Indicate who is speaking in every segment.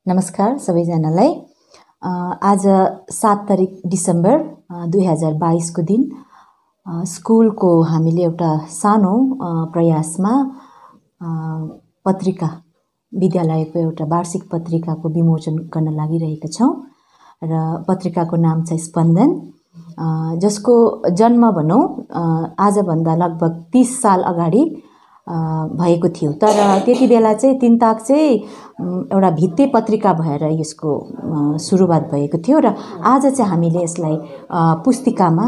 Speaker 1: नमस्कार सबैजनालाई। आज 7 तारिक डिसेम्बर 2022 को दिन स्कुलको हामीले एउटा सानो प्रयासमा पत्रिका विद्यालयको एउटा वार्षिक पत्रिकाको विमोचन गर्न लागिरहेका छौं र पत्रिकाको नाम चाहिँ स्पन्दन, जसको जन्म भनौं आजभन्दा लगभग 30 साल अगाडि भएको थियो। तर त्यति बेला चाहिँ तिनताक चाहिँ एउटा भित्ते पत्रिका भएर यसको सुरुवात भएको थियो र आज चाहिँ हामीले यसलाई पुस्तिकामा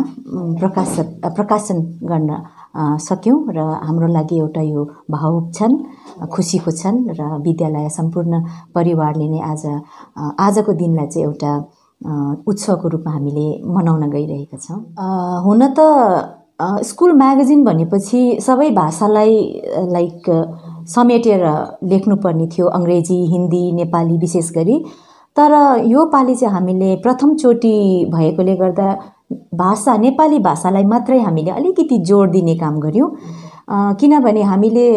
Speaker 1: प्रकाशन गर्न सक्यौं र हाम्रो लागि एउटा यो भावुक छन्, खुसीको छन् र विद्यालय सम्पूर्ण परिवारले नै आजको दिनलाई चाहिँ एउटा उत्सवको रूपमा हामीले मनाउन गइरहेका छौं। हुन त स्कुल म्यागजिन भनेपछि सबै भाषालाई समेटेर लेख्नुपर्ने थियो, अंग्रेजी, हिन्दी, नेपाली विशेष गरी। तर यो पालि चाहिँ हामीले प्रथम चोटी भएकोले गर्दा नेपाली भाषालाई मात्रै हामीले अलिकति जोड दिने काम गर्यौं, किनभने हामीले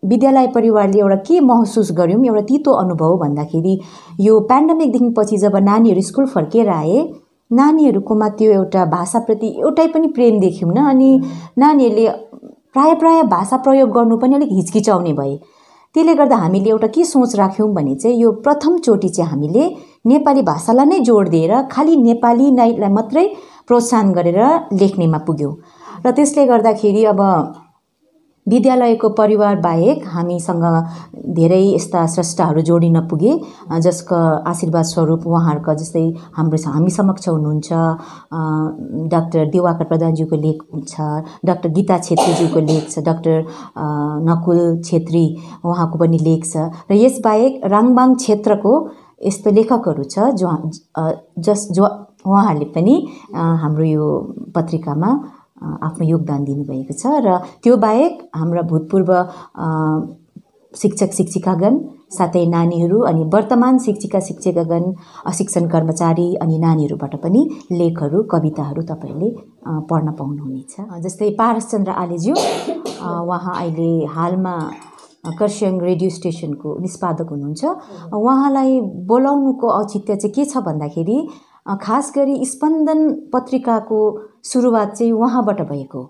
Speaker 1: विद्यालय परिवारले एउटा के महसुस गर्यौं, एउटा तितो अनुभव भन्दाखेरि यो पेन्डेमिकदेखि पछि जब नानीहरू स्कुल फर्केर आए, नानीहरुकोमा त्यो एउटा भाषाप्रति एउटै पनि प्रेम देख्यौं न। अनि नानीहरुले प्राय भाषा प्रयोग गर्नु पनि अलिक हिचकिचाउने भए। त्यसले गर्दा हामीले एउटा के सोच राख्यौं भने चाहिँ यो प्रथम चोटी चाहिँ हामीले नेपाली भाषालाई नै जोड दिएर खाली नेपाली लाई मात्रै प्रोत्साहन गरेर लेख्नेमा पुग्यौं र त्यसले गर्दाखेरि अब विद्यालयको परिवार बाहेक हामीसँग धेरै यस्ता स्रष्टाहरू जोडिन पुगे, जसको आशीर्वाद स्वरूप उहाँहरुका जस्तै हामी समक्ष हुनुहुन्छ डाक्टर दिवाकर प्रधानज्यूको लेख छ, डाक्टर गीता छेत्रीज्यूको लेख छ, डाक्टर नकुल छेत्री उहाँको पनि लेख छ र यसबाहेक राङबाङ क्षेत्रको यस्तो लेखकहरू छ जो उहाँहरूले पनि हाम्रो यो पत्रिकामा आफ्नो योगदान दिनुभएको छ। र त्यो बाहेक हाम्रा भूतपूर्व शिक्षक शिक्षिकागण साथै नानीहरू अनि वर्तमान शिक्षिकागण, अशिक्षण कर्मचारी अनि नानीहरूबाट पनि लेखहरू, कविताहरू तपाईहरुले पढ्न पाउनुहुनेछ। जस्तै पारसचन्द्र आलेज्यू, उहाँ अहिले हालमा कर्सियङ रेडियो स्टेशनको निष्पादक हुनुहुन्छ। उहाँलाई बोलाउनुको औचित्य चाहिँ के छ भन्दाखेरि खास गरी स्पन्दन पत्रिकाको सुरुवात चाहिँ उहाँबाट भएको।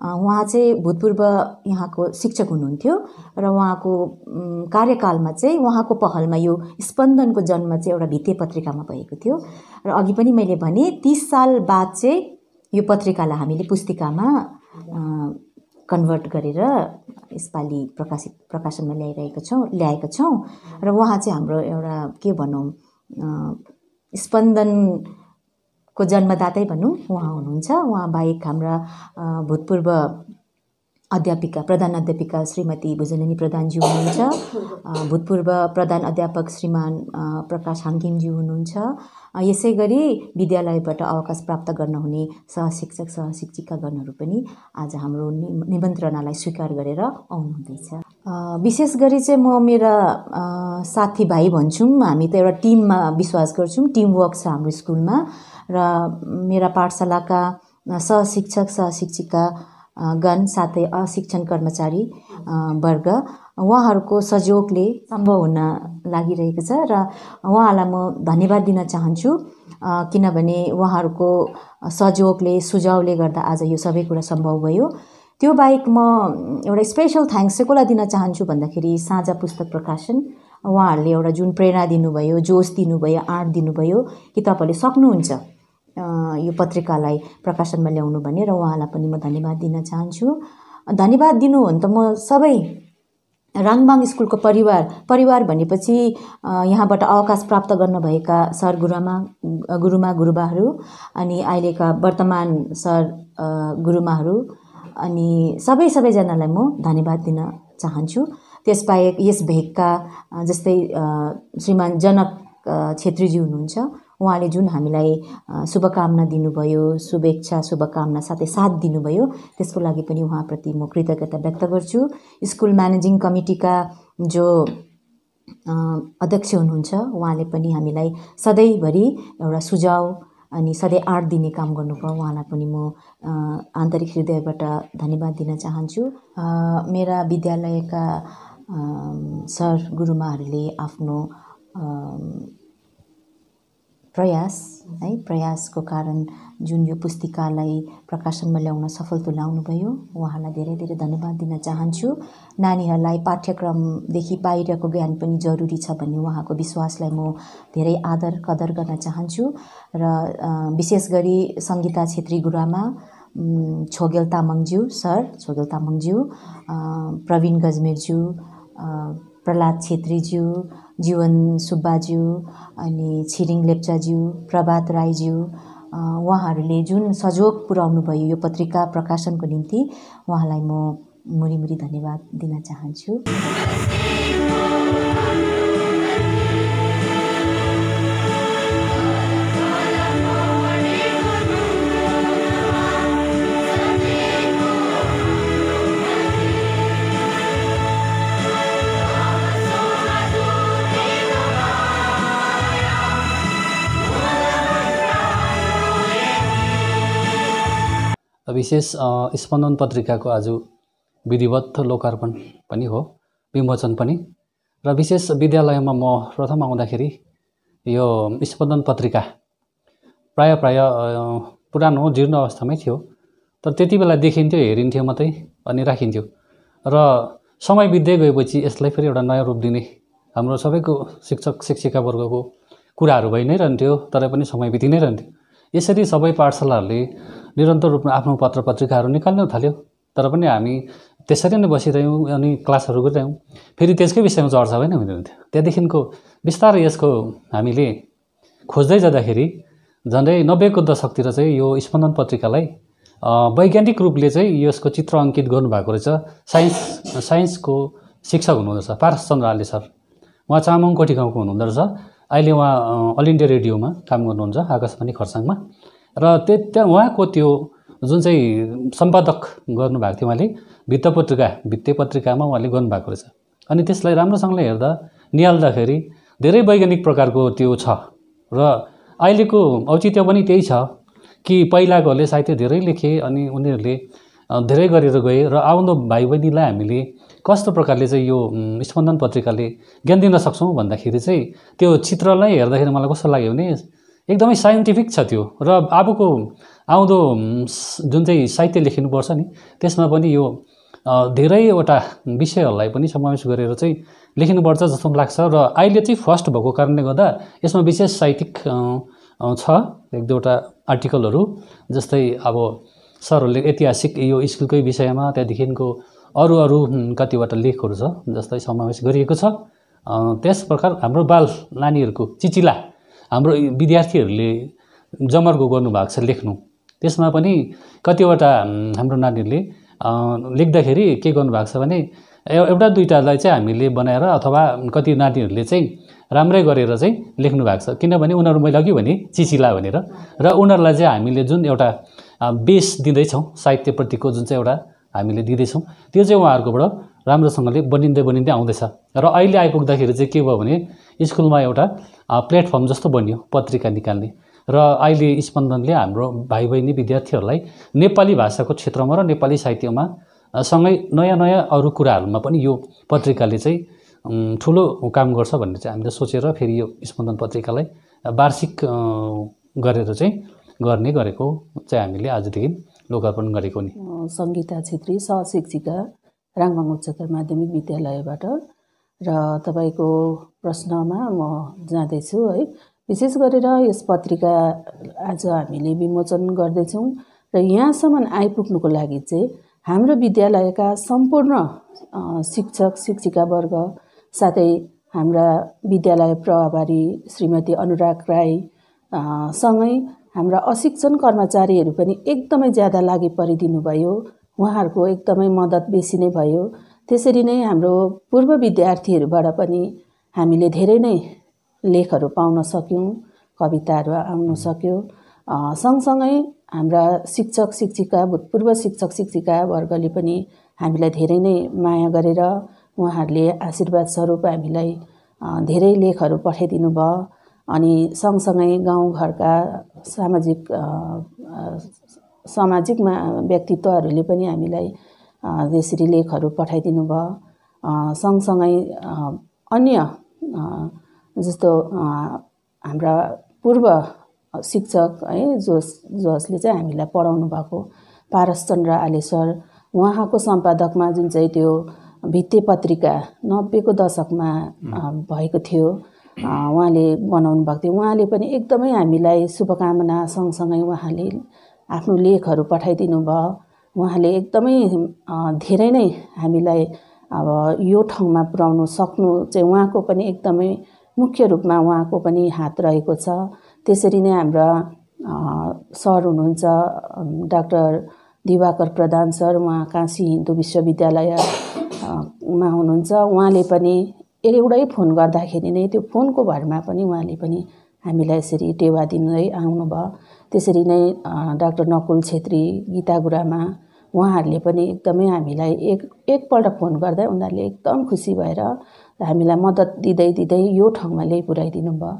Speaker 1: उहाँ चाहिँ भूतपूर्व यहाँको शिक्षक हुनुहुन्थ्यो र उहाँको कार्यकालमा चाहिँ उहाँको पहलमा यो स्पन्दनको जन्म चाहिँ एउटा भित्ते पत्रिकामा भएको थियो र अघि पनि मैले भने 30 साल बाद चाहिँ यो पत्रिकालाई हामीले पुस्तिकामा कन्भर्ट गरेर यसपालि प्रकाशनमा ल्याएका छौं र उहाँ चाहिँ हाम्रो एउटा के भनौं स्पन्दनको जन्मदातै भनौं उहाँ हुनुहुन्छ। उहाँ बाहेक हाम्रा भूतपूर्व प्रधान अध्यापिका श्रीमती भुजननी प्रधानज्यू हुनुहुन्छ, भूतपूर्व प्रधान अध्यापक श्रीमान प्रकाश हाङखिमज्यू हुनुहुन्छ। यसै गरी विद्यालयबाट अवकाश प्राप्त गर्न हुने सहशिक्षक सहशिक्षिकागणहरू पनि आज हाम्रो निमन्त्रणालाई स्वीकार गरेर आउनुहुँदैछ। विशेष गरी चाहिँ म मेरा साथीभाइ भन्छौं, हामी त एउटा टिममा विश्वास गर्छौं, टिम वर्क छ हाम्रो स्कुलमा र मेरा पाठशालाका सहशिक्षक सहशिक्षिका गण साथै अशिक्षण कर्मचारी वर्ग उहाँहरूको सहयोगले सम्भव हुन लागिरहेको छ र उहाँलाई म धन्यवाद दिन चाहन्छु, किनभने उहाँहरूको सहयोगले सुझावले गर्दा आज यो सबै कुरा सम्भव भयो। त्यो बाहेक म एउटा स्पेशल थ्यांक्स चाहिँ कसलाई दिन चाहन्छु भन्दाखेरि साझा पुस्तक प्रकाशन, उहाँहरूले एउटा जुन प्रेरणा दिनुभयो, जोश दिनुभयो, आँट दिनुभयो कि तपाईले सक्नुहुन्छ यो पत्रिकालाई प्रकाशनमा ल्याउनु भने र उहाँलाई पनि म धन्यवाद दिन चाहन्छु। धन्यवाद दिनु हो भने त म सबै राङबाङ स्कुलको परिवार भनेपछि यहाँबाट अवकाश प्राप्त गर्न भएका सर गुरुमाहरू अनि अहिलेका वर्तमान सर गुरुमाहरू अनि सबैजनालाई म धन्यवाद दिन चाहन्छु। त्यसबाहेक यस भेगका जस्तै श्रीमान जनक छेत्रीज्यू हुनुहुन्छ, उहाँले जुन हामीलाई शुभकामना दिनुभयो, शुभकामना साथै साथ दिनुभयो, त्यसको लागि पनि उहाँप्रति म कृतज्ञता व्यक्त गर्छु। स्कुल म्यानेजिङ कमिटीका जो अध्यक्ष हुनुहुन्छ, उहाँले पनि हामीलाई सधैँभरि एउटा सुझाव अनि सधैँ आँट दिने काम गर्नुभयो, उहाँलाई पनि म आन्तरिक हृदयबाट धन्यवाद दिन चाहन्छु। मेरा विद्यालयका सर गुरुमाहरूले आफ्नो प्रयास है प्रयासको कारण जुन यो पुस्तिकालाई प्रकाशनमा ल्याउन सफल तुल्याउनुभयो उहाँलाई धेरै धेरै धन्यवाद दिन चाहन्छु। नानीहरूलाई पाठ्यक्रमदेखि बाहिरको ज्ञान पनि जरुरी छ भन्ने उहाँको विश्वासलाई म धेरै आदर कदर गर्न चाहन्छु र विशेष गरी सङ्गीता छेत्री गुरुआमा, छोगेल तामाङज्यू सर, छोगेल तामाङज्यू, प्रवीण गजमेरज्यू, प्रहलाद छेत्रीज्यू, जीवन सुब्बाज्यू, अनि छिरिङ लेप्चाज्यू, प्रभात राईज्यू, उहाँहरूले जुन सहयोग पुर्याउनु भयो यो पत्रिका प्रकाशनको निम्ति उहाँलाई म मुरी धन्यवाद दिन चाहन्छु।
Speaker 2: विशेष स्पन्दन पत्रिकाको आज विधिवत लोकार्पण पनि हो, विमोचन पनि। र विशेष विद्यालयमा म प्रथम आउँदाखेरि यो स्पन्दन पत्रिका प्राय पुरानो जीर्ण अवस्थामै थियो, तर त्यति बेला देखिन्थ्यो, हेरिन्थ्यो मात्रै अनि राखिन्थ्यो। र समय बित्दै गएपछि यसलाई फेरि एउटा नयाँ रूप दिने हाम्रो सबैको शिक्षक शिक्षिकावर्गको कुराहरू भइ नै रहन्थ्यो, तर पनि समय बिति नै रहन्थ्यो। यसरी सबै पाठशालाहरूले निरन्तर रूपमा आफ्नो पत्र पत्रिकाहरू निकाल्न थाल्यो, तर पनि हामी त्यसरी नै बसिरह्यौँ अनि क्लासहरू गरिरह्यौँ। फेरि त्यसकै विषयमा चर्चा पनि हुँदैनथ्यो। त्यहाँदेखिको बिस्तारै यसको हामीले खोज्दै जाँदाखेरि झन्डै 90को दशकतिर चाहिँ यो स्पन्दन पत्रिकालाई वैज्ञानिक रूपले चाहिँ यसको चित्र अङ्कित गर्नुभएको रहेछ। साइन्सको शिक्षक हुनुहुँदो रहेछ पारसचन्द्र आले सर, उहाँ चामङकोटी गाउँको हुनुहुँदो रहेछ। अहिले उहाँ अल इन्डिया रेडियोमा काम गर्नुहुन्छ, आकाशवाणी खरसाङमा। र त्यहाँ उहाँको त्यो जुन चाहिँ सम्पादक गर्नुभएको थियो उहाँले भित्ते पत्रिकामा उहाँले गर्नुभएको रहेछ। अनि त्यसलाई राम्रोसँगले हेर्दा निहाल्दाखेरि धेरै वैज्ञानिक प्रकारको त्यो छ। र अहिलेको औचित्य पनि त्यही छ कि पहिलाकोहरूले साहित्य धेरै लेखे अनि उनीहरूले धेरै गरेर गए र आउँदो भाइ बहिनीलाई हामीले कस्तो प्रकारले चाहिँ यो स्पन्दन पत्रिकाले ज्ञान दिन सक्छौँ भन्दाखेरि चाहिँ त्यो चित्रलाई हेर्दाखेरि मलाई कस्तो लाग्यो भने एकदमै साइन्टिफिक छ त्यो। र अबको आउँदो जुन चाहिँ साहित्य लेखिनुपर्छ नि त्यसमा पनि यो धेरैवटा विषयहरूलाई पनि समावेश गरेर चाहिँ लेखिनुपर्छ जस्तो लाग्छ। र अहिले चाहिँ फर्स्ट भएको कारणले गर्दा यसमा विशेष साहित्यिक छ, एक दुईवटा आर्टिकलहरू, जस्तै अब सरहरूले ऐतिहासिक यो स्कुलकै विषयमा, त्यहाँदेखिको अरू कतिवटा लेखहरू छ जस्तै समावेश गरिएको छ। त्यस प्रकार हाम्रो बाल नानीहरूको चिचिला हाम्रो विद्यार्थीहरूले जमर्को गर्नुभएको छ लेख्नु। त्यसमा पनि कतिवटा हाम्रो नानीहरूले लेख्दाखेरि के गर्नुभएको छ भने एउटा दुईटालाई चाहिँ हामीले बनाएर अथवा कति नानीहरूले चाहिँ राम्रै गरेर चाहिँ लेख्नु भएको छ। किनभने उनीहरू मैले अघि भने चिचिला भनेर, र उनीहरूलाई चाहिँ हामीले जुन एउटा बेस दिँदैछौँ साहित्यप्रतिको जुन चाहिँ एउटा हामीले दिँदैछौँ त्यो चाहिँ उहाँहरूकोबाट राम्रोसँगले बनिँदै आउँदैछ। र अहिले आइपुग्दाखेरि चाहिँ के भयो भने स्कुलमा एउटा प्लेटफर्म जस्तो बन्यो पत्रिका निकाल्ने। र अहिले स्पन्दनले हाम्रो भाइ बहिनी विद्यार्थीहरूलाई नेपाली भाषाको क्षेत्रमा र नेपाली साहित्यमा सँगै नयाँ अरू कुराहरूमा पनि यो पत्रिकाले चाहिँ ठुलो काम गर्छ भन्ने चाहिँ हामीले सोचेर फेरि यो स्पन्दन पत्रिकालाई वार्षिक गरेर चाहिँ गरेको चाहिँ हामीले आजदेखि लोकार्पण गरेको नि।
Speaker 3: सङ्गीता छेत्री, सहशिक्षिका, राङभाङ उच्चतर माध्यमिक विद्यालयबाट। र तपाईँको प्रश्नमा म जाँदैछु है। विशेष गरेर यस पत्रिका आज हामीले विमोचन गर्दैछौँ र यहाँसम्म आइपुग्नुको लागि चाहिँ हाम्रो विद्यालयका सम्पूर्ण शिक्षक शिक्षिकावर्ग साथै हाम्रा विद्यालय प्रभारी श्रीमती अनुराग राई सँगै हाम्रा अशिक्षण कर्मचारीहरू पनि एकदमै ज्यादा लागि परिदिनु भयो। उहाँहरूको एकदमै मद्दत बेसी नै भयो। त्यसरी नै हाम्रो पूर्व विद्यार्थीहरूबाट पनि हामीले धेरै नै लेखहरू पाउन सक्यौँ, कविताहरू आउन सक्यो। सँगसँगै हाम्रा शिक्षक शिक्षिका भूतपूर्व शिक्षक शिक्षिका वर्गले पनि हामीलाई धेरै नै माया गरेर उहाँहरूले आशीर्वाद स्वरूप हामीलाई धेरै लेखहरू पठाइदिनु भयो। अनि सँगसँगै गाउँघरका सामाजिक व्यक्तित्वहरूले पनि हामीलाई यसरी लेखहरू पठाइदिनु भयो। सँगसँगै अन्य जस्तो हाम्रा पूर्व शिक्षक है जसले चाहिँ हामीलाई पढाउनु भएको पारस चन्द्र आले सर, उहाँको सम्पादकमा जुन चाहिँ त्यो भित्ते पत्रिका 90 को दशकमा भएको थियो, उहाँले बनाउनु भएको थियो। उहाँले पनि एकदमै हामीलाई शुभकामना सँगसँगै उहाँले आफ्नो लेखहरू पठाइदिनु भयो। उहाँले एकदमै धेरै नै हामीलाई अब यो ठाउँमा पुर्याउनु सक्नु चाहिँ उहाँको पनि एकदमै मुख्य रूपमा उहाँको पनि हात रहेको छ। त्यसरी नै हाम्रा सर हुनुहुन्छ डाक्टर दिवाकर प्रधान सर, उहाँ काशी हिन्दू विश्वविद्यालयमा हुनुहुन्छ। उहाँले पनि एउटै फोन गर्दाखेरि नै त्यो फोनको भरमा पनि उहाँले पनि हामीलाई यसरी टेवा दिँदै आउनुभयो। त्यसरी नै डाक्टर नकुल छेत्री, गीता गुरुमा, उहाँहरूले पनि एकदमै हामीलाई एकपल्ट फोन गर्दा उनीहरूले एकदम खुसी भएर हामीलाई मद्दत दिँदै यो ठाउँमा ल्याइ पुर्याइदिनु भयो।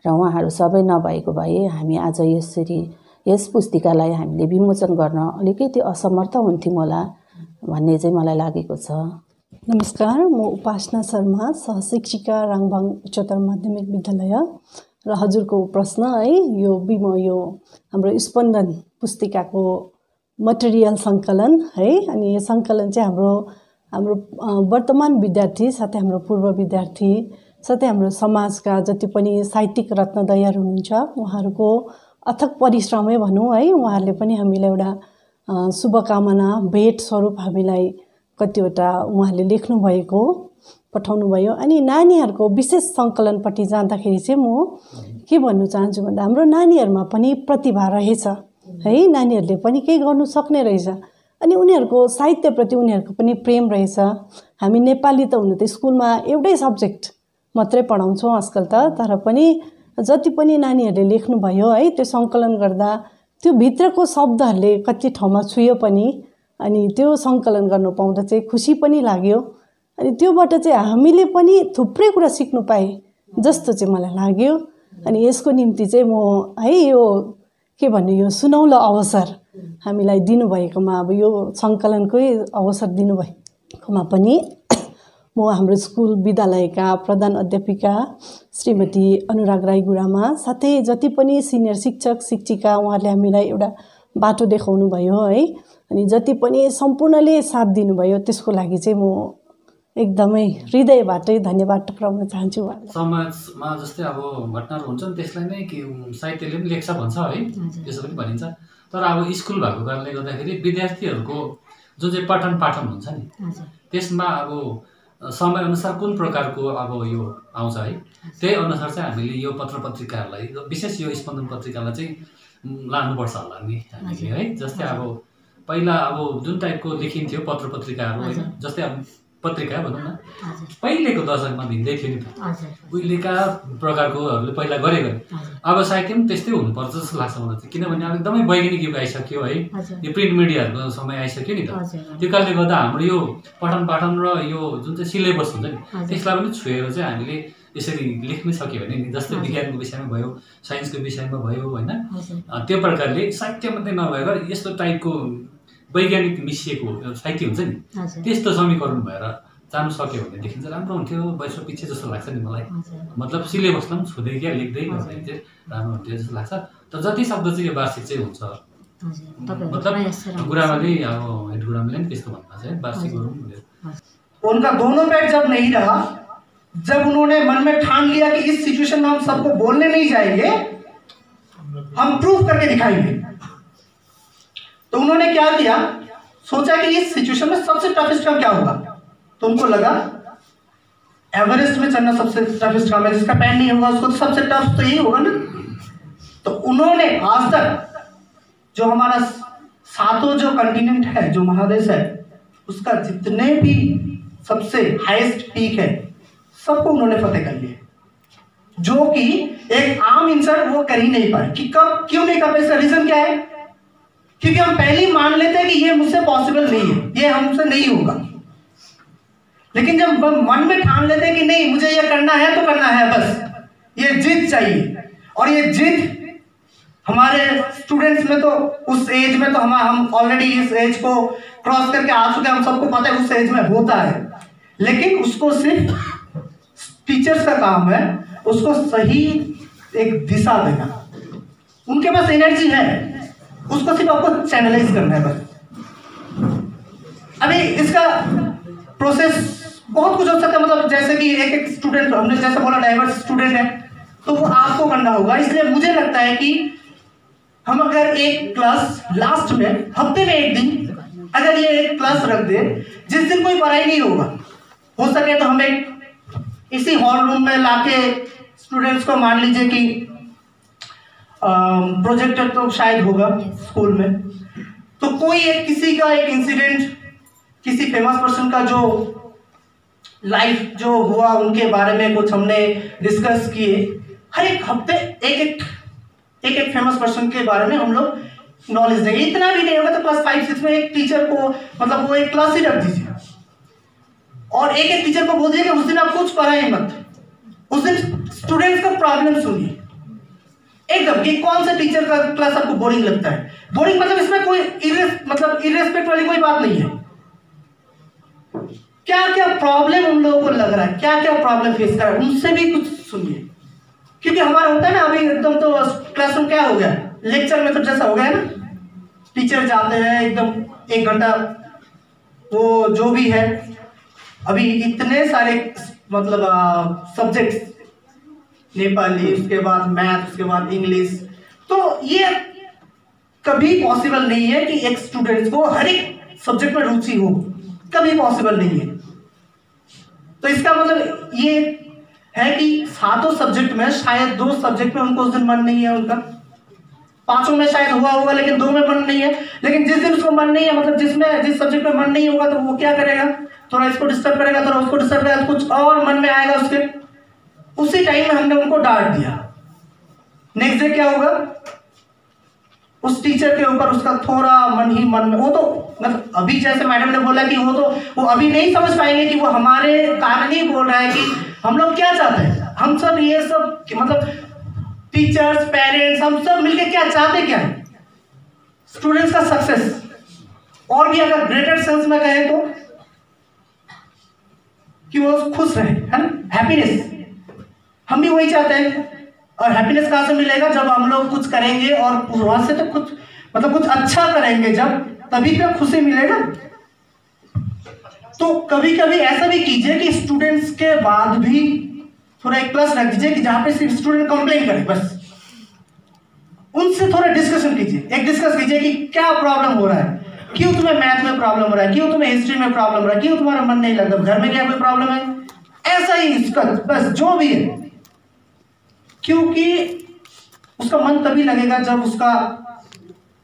Speaker 3: र उहाँहरू सबै नभएको भए हामी आज यसरी यस पुस्तिकालाई हामीले विमोचन गर्न अलिकति असमर्थ हुन्थ्यौँ होला भन्ने चाहिँ मलाई लागेको छ।
Speaker 4: नमस्कार, म उपासना शर्मा, सहशिक्षिका राङभाङ उच्चतर माध्यमिक विद्यालय। र हजुरको प्रश्न है, यो हाम्रो स्पन्दन पुस्तिकाको मटेरियल सङ्कलन है, अनि यो सङ्कलन चाहिँ हाम्रो वर्तमान विद्यार्थी साथै हाम्रो पूर्व विद्यार्थी साथै हाम्रो समाजका जति पनि साहित्यिक रत्नदयहरू हुनुहुन्छ उहाँहरूको अथक परिश्रमै भनौँ है। उहाँहरूले पनि हामीलाई एउटा शुभकामना भेट स्वरूप हामीलाई कतिवटा उहाँहरूले लेख्नुभएको पठाउनु भयो। अनि नानीहरूको विशेष सङ्कलनपट्टि जाँदाखेरि चाहिँ म के भन्नु चाहन्छु भन्दा हाम्रो नानीहरूमा पनि प्रतिभा रहेछ है, नानीहरूले पनि केही गर्नु सक्ने रहेछ। अनि उनीहरूको साहित्यप्रति उनीहरूको पनि प्रेम रहेछ। हामी नेपाली त हुनु त स्कुलमा एउटै सब्जेक्ट मात्रै पढाउँछौँ आजकल त, तर पनि जति पनि नानीहरूले लेख्नुभयो है, त्यो सङ्कलन गर्दा त्यो भित्रको शब्दहरूले कति ठाउँमा छुयो पनि, अनि त्यो सङ्कलन गर्नु पाउँदा चाहिँ खुसी पनि लाग्यो। अनि त्योबाट चाहिँ हामीले पनि थुप्रै कुरा सिक्नु पाएँ जस्तो चाहिँ मलाई लाग्यो। अनि यसको निम्ति चाहिँ म है यो के भन्नु, यो सुनौलो अवसर हामीलाई दिनुभएकोमा, अब यो सङ्कलनकै अवसर दिनुभएकोमा पनि म हाम्रो स्कुल विद्यालयका प्रधान अध्यापिका श्रीमती अनुराग राई गुरुमा साथै जति पनि सिनियर शिक्षक शिक्षिका उहाँहरूले हामीलाई एउटा बाटो देखाउनु भयो है, अनि जति पनि सम्पूर्णले साथ दिनुभयो त्यसको लागि चाहिँ म एकदमै हृदयबाटै धन्यवाद टक्राउन चाहन्छु।
Speaker 2: समाजमा जस्तै अब घटनाहरू हुन्छन् त्यसलाई नै कि साहित्यले पनि लेख्छ भन्छ है, त्यसो पनि भनिन्छ। तर अब स्कुल भएको कारणले गर्दाखेरि विद्यार्थीहरूको जुन चाहिँ पठन पाठन हुन्छ नि त्यसमा अब समयअनुसार कुन प्रकारको अब यो आउँछ है, त्यही अनुसार चाहिँ हामीले यो पत्र पत्रिकाहरूलाई विशेष यो स्पन्दन पत्रिकालाई चाहिँ लानुपर्छ होला नि हामीले है। जस्तै अब पहिला अब जुन टाइपको लेखिन्थ्यो पत्र पत्रिकाहरू होइन, जस्तै अब पत्रिका भनौँ न पहिलेको दशकमा भिन्दै थियो नि त, उहिलेका प्रकारकोहरूले पहिला गरे। अब साहित्य पनि त्यस्तै हुनुपर्छ जस्तो लाग्छ मलाई चाहिँ, किनभने अब एकदमै वैज्ञानिक युग आइसक्यो है, यो प्रिन्ट मिडियाहरूको समय आइसक्यो नि त। त्यो कारणले गर्दा हाम्रो यो पठन पाठन र यो जुन चाहिँ सिलेबस हुन्छ नि त्यसलाई पनि छोएर चाहिँ हामीले यसरी लेख्नै सक्यो भने नि, जस्तै विज्ञानको विषयमा भयो, साइन्सको विषयमा भयो होइन, त्यो प्रकारले साहित्य मात्रै नभएर यस्तो टाइपको वैज्ञानिक मिसिएको साहित्य हुन्छ नि त्यस्तो समीकरण भएर जानु सक्यो भनेदेखि चाहिँ राम्रो हुन्थ्यो, वर्ष पछि जस्तो लाग्छ नि मलाई। मतलब सिलेबसलाई पनि छुँदै क्या लेख्दै गर्दै चाहिँ राम्रो हुन्थ्यो जस्तो लाग्छ। तर जति सक्दो चाहिँ यो वार्षिक चाहिँ हुन्छ, मतलब गुरुआमाले अब हेड गुरुआमाले पनि त्यस्तो भन्नु चाहिँ वार्षिक गरौँ भनेर।
Speaker 5: उनका दोनों पैर जब नहीं रहा, जब उन्होंने मन में ठान लिया कि इस सिचुएशन में हम सबको बोलने नहीं जाएंगे, हम प्रूफ करके दिखाएंगे, तो उन्होंने क्या किया, सोचा कि इस सिचुएशन में सबसे टफेस्ट काम क्या होगा। तो उनको लगा एवरेस्ट में चढ़ना सबसे टफेस्ट काम है, जिसका पैर नहीं होगा उसको तो सबसे टफ तो यही होगा ना। तो उन्होंने आज तक जो हमारा सातों जो कॉन्टिनेंट है, जो महादेश है, उसका जितने भी सबसे हाईएस्ट पीक है सबको उन्होंने फतेह कर लिया, जो कि एक आम इंसान वो कर ही नहीं पाए। कि कब क्यों नहीं कर पाए, इसका रीजन क्या है, क्योंकि हम पहले ही मान लेते हैं कि ये मुझसे पॉसिबल नहीं है, ये हमसे नहीं होगा। लेकिन जब मन में ठान लेते हैं कि नहीं मुझे ये करना है तो करना है, बस ये जिद चाहिए। और ये जिद हमारे स्टूडेंट्स में तो उस एज में तो हम ऑलरेडी इस एज को क्रॉस करके आ चुके हैं, हम सबको पता है उस एज में होता है। लेकिन उसको सिर्फ टीचर्स का काम है उसको सही एक दिशा देना। उनके पास एनर्जी है, उसको सिर्फ आपको चैनलाइज करना है बस। अभी इसका प्रोसेस बहुत कुछ हो सकता है, मतलब जैसे कि एक एक स्टूडेंट, हमने जैसे बोला डाइवर्स स्टूडेंट है, तो वो आपको करना होगा। इसलिए मुझे लगता है कि हम अगर एक क्लास लास्ट में हफ्ते में एक दिन अगर ये एक क्लास रख दे जिस दिन कोई पढ़ाई नहीं होगा, हो सके तो हम एक इसी हॉल रूम में लाके स्टूडेंट्स को, मान लीजिए कि प्रोजेक्टर तो शायद होगा स्कूल में, तो कोई एक किसी का एक इंसिडेंट, किसी फेमस पर्सन का जो लाइफ जो हुआ उनके बारे में कुछ हमने डिस्कस किए। हर एक हफ्ते एक एक फेमस पर्सन के बारे में हम लोग नॉलेज देंगे। इतना भी नहीं होगा तो क्लास 5-6 में एक टीचर को, मतलब वो एक क्लास ही रख दीजिए और एक एक टीचर को बोल दीजिए कि उस दिन आप कुछ पढ़ाए मत, उस दिन स्टूडेंट्स का प्रॉब्लम सुनिए एकदम, कि कौन सा टीचर का क्लास आपको बोरिंग लगता है। बोरिंग मतलब इसमें कोई इररेस्पेक्ट वाली कोई बात नहीं है। क्या क्या प्रॉब्लम उन लोगों को लग रहा है, क्या क्या प्रॉब्लम फेस कर रहा है, उनसे भी कुछ सुनिए। क्योंकि हमारा होता है ना अभी एकदम तो क्लासरूम क्या हो गया, लेक्चर में तो जैसा हो गया है ना, टीचर जाते हैं एकदम 1 घंटा, वो जो भी है। अभी इतने सारे मतलब सब्जेक्ट्स, नेपाली, उसके बाद मैथ, उसके बाद इंग्लिश, तो ये कभी पॉसिबल नहीं है कि एक स्टूडेंट्स को हर एक सब्जेक्ट में रुचि हो, कभी पॉसिबल नहीं है। तो इसका मतलब ये है कि 7 सब्जेक्ट में शायद 2 सब्जेक्ट में उनको उस दिन मन नहीं है, उनका 5 में शायद हुआ होगा लेकिन 2 में मन नहीं है। लेकिन जिस दिन उसको मन नहीं है, मतलब जिस सब्जेक्ट में मन नहीं होगा, तो वो क्या करेगा, थोड़ा इसको डिस्टर्ब करेगा, थोड़ा उसको डिस्टर्ब करेगा, कुछ और मन में आएगा उसके, उसी टाइम में हमने उनको डांट दिया। नेक्स्ट डे क्या होगा, उस टीचर के ऊपर उसका थोड़ा मन में, वो तो मतलब अभी जैसे मैडम ने बोला कि वो अभी नहीं समझ पाएंगे कि वो हमारे कारण ही बोल रहा है कि हम लोग क्या चाहते हैं। हम सब ये सब मतलब टीचर्स, पेरेंट्स, हम सब मिलके क्या चाहते, क्या है, स्टूडेंट्स का सक्सेस, और भी अगर ग्रेटर सेंस में कहें तो कि वो खुश रहे, है ना, हैप्पीनेस। हम भी वही चाहते हैं। और हैप्पीनेस कहाँ से मिलेगा, जब हम लोग कुछ करेंगे और वहां से तो कुछ मतलब कुछ अच्छा करेंगे जब, तभी तो खुशी मिलेगा। तो कभी कभी ऐसा भी कीजिए कि स्टूडेंट्स के बाद भी थोड़ा एक क्लास रख दीजिए कि जहां पे सिर्फ स्टूडेंट कंप्लेन करे, बस उनसे थोड़ा डिस्कशन कीजिए, डिस्कस कीजिए कि क्या प्रॉब्लम हो रहा है, क्यों तुम्हें मैथ में प्रॉब्लम हो रहा है, क्यों तुम्हें हिस्ट्री में प्रॉब्लम हो रहा है, क्यों तुम्हारा मन नहीं लगता, घर में क्या कोई प्रॉब्लम है, ऐसा ही इसका बस जो भी है। क्योंकि उसका मन तभी लगेगा जब उसका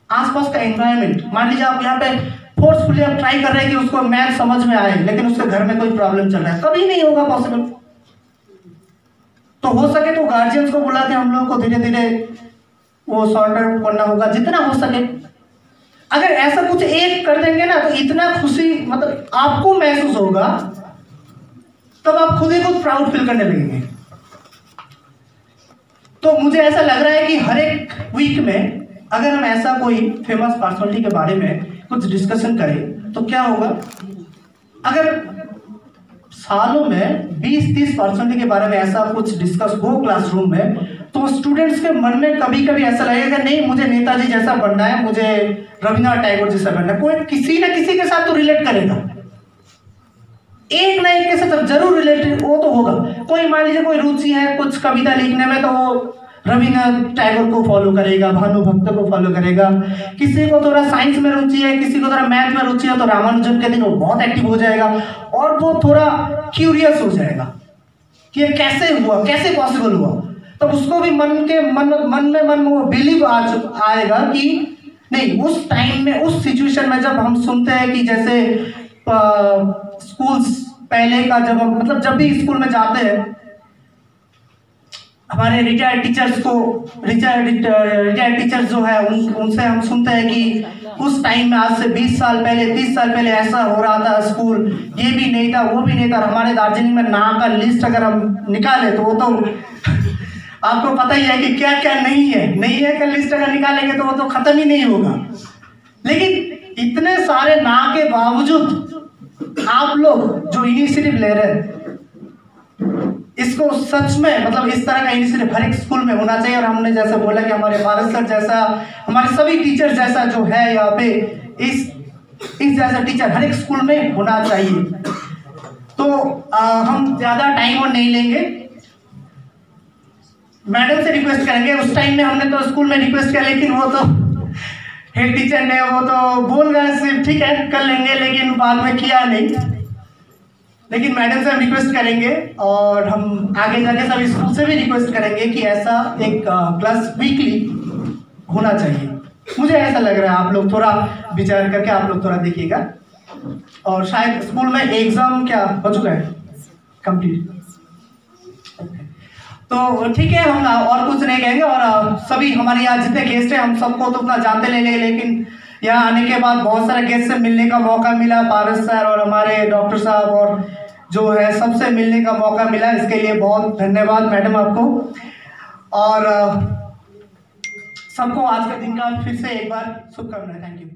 Speaker 5: आसपास का एनवायरनमेंट, मान लीजिए आप यहाँ पे फोर्सफुली आप ट्राई कर रहे हैं कि उसको मैथ समझ में आए, लेकिन उसके घर में कोई प्रॉब्लम चल रहा है, कभी नहीं होगा पॉसिबल। तो हो सके तो गार्जियंस को बुला के हम लोगों को धीरे धीरे वो सॉर्ट आउट करना होगा जितना हो सके। अगर ऐसा कुछ एक कर देंगे ना, तो इतना खुशी मतलब आपको महसूस होगा, तब आप खुद ही खुद प्राउड फील करने लगेंगे। तो मुझे ऐसा लग रहा है कि हर एक वीक में अगर हम ऐसा कोई फेमस पर्सनालिटी के बारे में कुछ डिस्कशन करें तो क्या होगा, अगर सालों में 20-30 पर्सनालिटी के बारे में ऐसा कुछ डिस्कस हो क्लासरूम में, तो स्टूडेंट्स के मन में कभी कभी ऐसा लगेगा नहीं मुझे नेताजी जैसा बनना है, मुझे रविन्द्रनाथ टैगोर जैसा बनना है। कोई किसी ना किसी के साथ तो रिलेट करेगा, एक ना एक के साथ जरूर रिलेटेड वो तो होगा। कोई मान लीजिए कोई रुचि है कुछ कविता लिखने में, तो वो रविन्द्रनाथ टैगोर को फॉलो करेगा, भानुभक्त को फॉलो करेगा। किसी को थोड़ा साइंस में रुचि है, किसी को थोड़ा मैथ में रुचि है, तो रामानुजन के दिन वो बहुत एक्टिव हो जाएगा और वो थोड़ा क्यूरियस हो जाएगा कि ये कैसे हुआ, कैसे पॉसिबल हुआ। तब उसको भी मन में वो बिलीव आएगा कि नहीं, उस टाइम में उस सिचुएशन में जब हम सुनते हैं कि जैसे स्कूल्स पहले का, जब हम मतलब जब भी स्कूल में जाते हैं, हमारे रिटायर्ड टीचर्स जो है उनसे हम सुनते हैं कि उस टाइम में आज से 20 साल पहले 30 साल पहले ऐसा हो रहा था, स्कूल ये भी नहीं था वो भी नहीं था। हमारे दार्जिलिंग में ना का लिस्ट अगर हम निकालें तो वो तो आपको पता ही है कि क्या क्या नहीं है का लिस्ट अगर निकालेंगे तो वो तो खत्म ही नहीं होगा। लेकिन इतने सारे ना के बावजूद आप लोग जो इनिशिएटिव ले रहे हैं, इसको सच में मतलब इस तरह का इनिशिएटिव हर एक स्कूल में होना चाहिए। और हमने जैसा बोला कि हमारे भारत सर जैसा, हमारे सभी टीचर जैसा जो है यहाँ पे इस जैसा टीचर हर एक स्कूल में होना चाहिए। तो हम ज़्यादा टाइम और नहीं लेंगे, मैडम से रिक्वेस्ट करेंगे। उस टाइम में हमने तो स्कूल में रिक्वेस्ट किया, लेकिन वो तो हेड टीचर ने वो तो बोल गए सिर्फ ठीक है कर लेंगे, लेकिन बाद में किया नहीं। लेकिन मैडम से हम रिक्वेस्ट करेंगे और हम आगे जाके सब स्कूल से भी रिक्वेस्ट करेंगे कि ऐसा एक क्लास वीकली होना चाहिए। मुझे ऐसा लग रहा है, आप लोग थोड़ा विचार करके आप लोग थोड़ा देखिएगा। और शायद स्कूल में एग्जाम क्या हो चुका है कंप्लीट, तो ठीक है हम और कुछ नहीं कहेंगे। और सभी हमारे यहाँ जितने गेस्ट हैं हम सबको तो उतना जानते नहीं, लेकिन यहाँ आने के बाद बहुत सारे गेस्ट से मिलने का मौका मिला, पारस सर और हमारे डॉक्टर साहब और जो है सबसे मिलने का मौका मिला, इसके लिए बहुत धन्यवाद मैडम आपको। और सबको आज के दिन का फिर से एक बार शुभकामनाएं। Thank you.